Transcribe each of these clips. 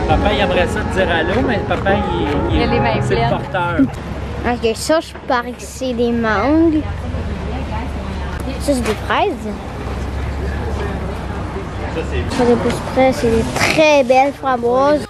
Papa, il aimerait ça te dire allô, mais le papa, c'est le porteur. Ok, ça, je parie que c'est des mangues. Ça, c'est des fraises. Ça, de plus près, c'est des très belles framboises.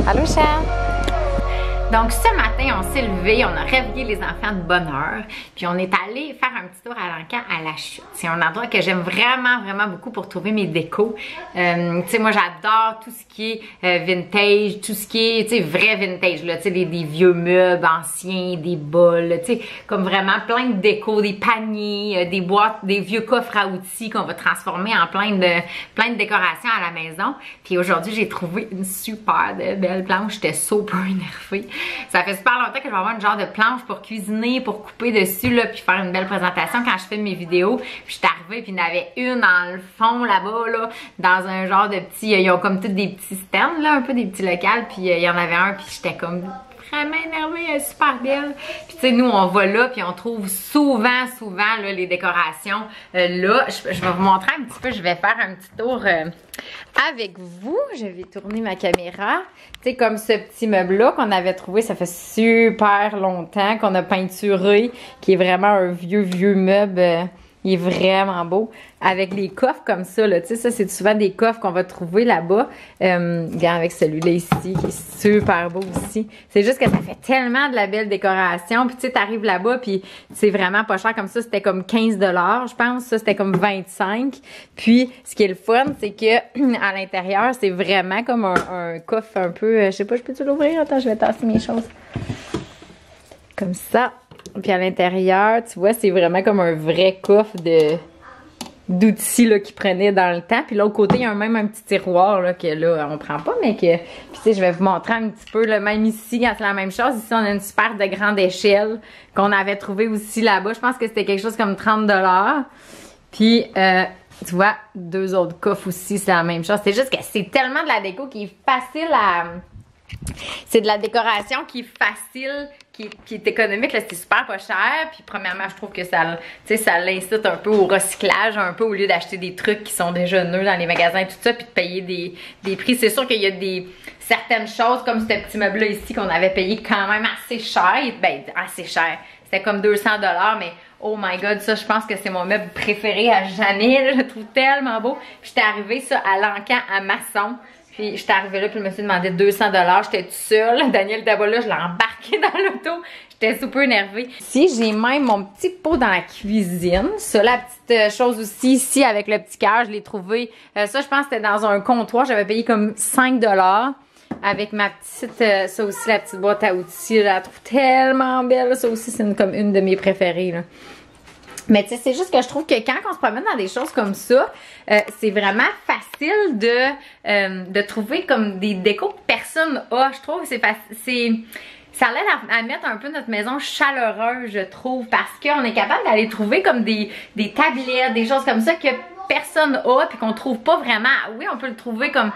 Allô, Charles? Donc, ce matin, on s'est levé, on a réveillé les enfants de bonne heure, puis on est allé faire un petit tour à l'encan à la chute. C'est un endroit que j'aime vraiment, vraiment beaucoup pour trouver mes décos. Tu sais, moi, j'adore tout ce qui est vintage, tout ce qui est, tu sais, vrai vintage, là, tu sais, des vieux meubles anciens, des bols, tu sais, comme vraiment plein de décos, des paniers, des boîtes, des vieux coffres à outils qu'on va transformer en plein de décorations à la maison. Puis aujourd'hui, j'ai trouvé une super belle planche, j'étais super énervée. Ça fait super longtemps que je vais avoir une genre de planche pour cuisiner, pour couper dessus, là, puis faire une belle présentation quand je fais mes vidéos. Puis je suis arrivée, puis il y en avait une dans le fond, là-bas, là, dans un genre de petit... Ils ont comme tous des petits stands, là, un peu des petits locales, puis il y en avait un, puis j'étais comme... vraiment énervée, elle est super belle. Puis tu sais, nous on va là, puis on trouve souvent là, les décorations là. Je vais vous montrer un petit peu, je vais faire un petit tour avec vous. Je vais tourner ma caméra. Tu sais, comme ce petit meuble-là qu'on avait trouvé, ça fait super longtemps qu'on a peinturé, qui est vraiment un vieux meuble. Il est vraiment beau. Avec les coffres comme ça, là, tu sais, ça c'est souvent des coffres qu'on va trouver là-bas. Regarde avec celui-là ici, qui est super beau aussi. C'est juste que ça fait tellement de la belle décoration. Puis tu sais, t'arrives là-bas, puis c'est vraiment pas cher comme ça. C'était comme 15 $, je pense. Ça, c'était comme 25. Puis, ce qui est le fun, c'est que à l'intérieur, c'est vraiment comme un coffre un peu... je sais pas, je peux-tu l'ouvrir? Attends, je vais tasser mes choses. Comme ça. Puis à l'intérieur, tu vois, c'est vraiment comme un vrai coffre d'outils là qu'ils prenaient dans le temps. Puis l'autre côté, il y a même un petit tiroir là que là, on prend pas, mais que... Puis tu sais, je vais vous montrer un petit peu, là, même ici, c'est la même chose. Ici, on a une super de grande échelle qu'on avait trouvé aussi là-bas. Je pense que c'était quelque chose comme 30 $. Puis, tu vois, deux autres coffres aussi, c'est la même chose. C'est juste que c'est tellement de la déco qui est facile à... C'est de la décoration qui est facile, qui est économique, là, c'est super pas cher. Puis premièrement, je trouve que ça, ça l'incite un peu au recyclage, un peu au lieu d'acheter des trucs qui sont déjà neufs dans les magasins et tout ça, puis de payer des prix. C'est sûr qu'il y a certaines choses, comme ce petit meuble-là ici, qu'on avait payé quand même assez cher. Ben, assez cher. C'était comme 200 $, mais oh my god, ça, je pense que c'est mon meuble préféré à jamais. Là, je le trouve tellement beau. Puis j'étais arrivée, ça, à l'encan à maçon. Puis j'étais arrivée là, puis le monsieur demandait 200 $. J'étais toute seule. Daniel était là, je l'ai embarqué dans l'auto. J'étais super énervée. Ici, j'ai même mon petit pot dans la cuisine. Ça, la petite chose aussi, ici, avec le petit cœur, je l'ai trouvé. Ça, je pense que c'était dans un comptoir. J'avais payé comme 5 $. Avec ma petite, ça aussi, la petite boîte à outils. Je la trouve tellement belle. Ça aussi, c'est comme une de mes préférées, là. Mais tu sais, c'est juste que je trouve que quand on se promène dans des choses comme ça, c'est vraiment facile de trouver comme des décos que personne a. Je trouve que c'est facile. Ça l'aide à mettre un peu notre maison chaleureuse, je trouve, parce qu'on est capable d'aller trouver comme des tablettes, des choses comme ça que personne a, puis qu'on trouve pas vraiment. Oui, on peut le trouver comme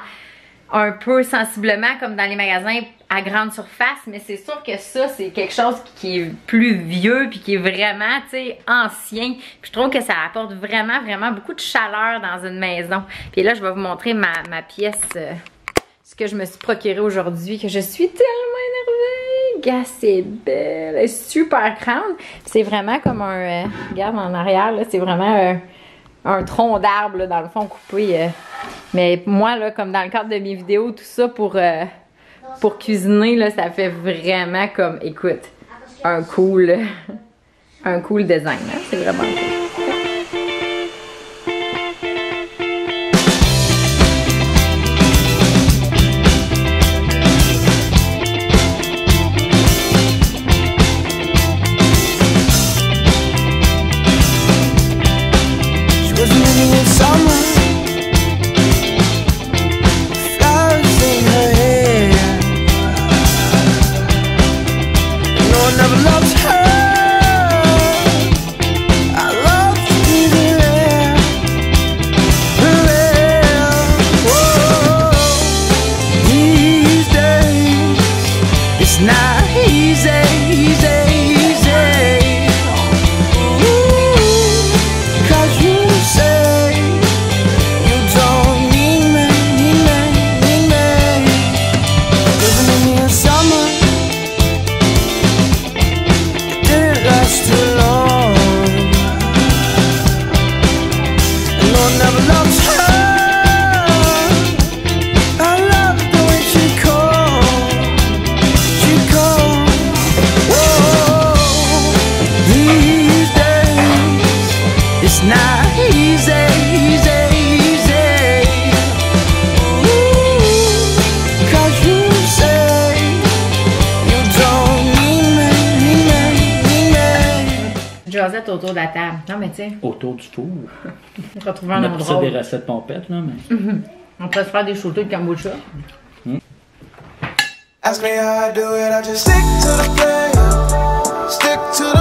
un peu sensiblement comme dans les magasins à grande surface, mais c'est sûr que ça, c'est quelque chose qui est plus vieux puis qui est vraiment, tu sais, ancien. Puis je trouve que ça apporte vraiment, vraiment beaucoup de chaleur dans une maison. Puis là, je vais vous montrer ma pièce, ce que je me suis procuré aujourd'hui, que je suis tellement énervée. Gars, c'est belle, elle est super grande. C'est vraiment comme un, regarde en arrière, là, c'est vraiment un tronc d'arbre, dans le fond, coupé. Mais moi, là, comme dans le cadre de mes vidéos, tout ça pour cuisiner, là, ça fait vraiment comme, écoute, un cool design. Hein? C'est vraiment cool. Autour de la table. Non, mais tu sais. Autour du four. On va trouver un endroit. On a des recettes pompettes, là, mais. On peut se faire des chouettes de kombucha. Ask me how I do it, I just stick to the plan, stick to the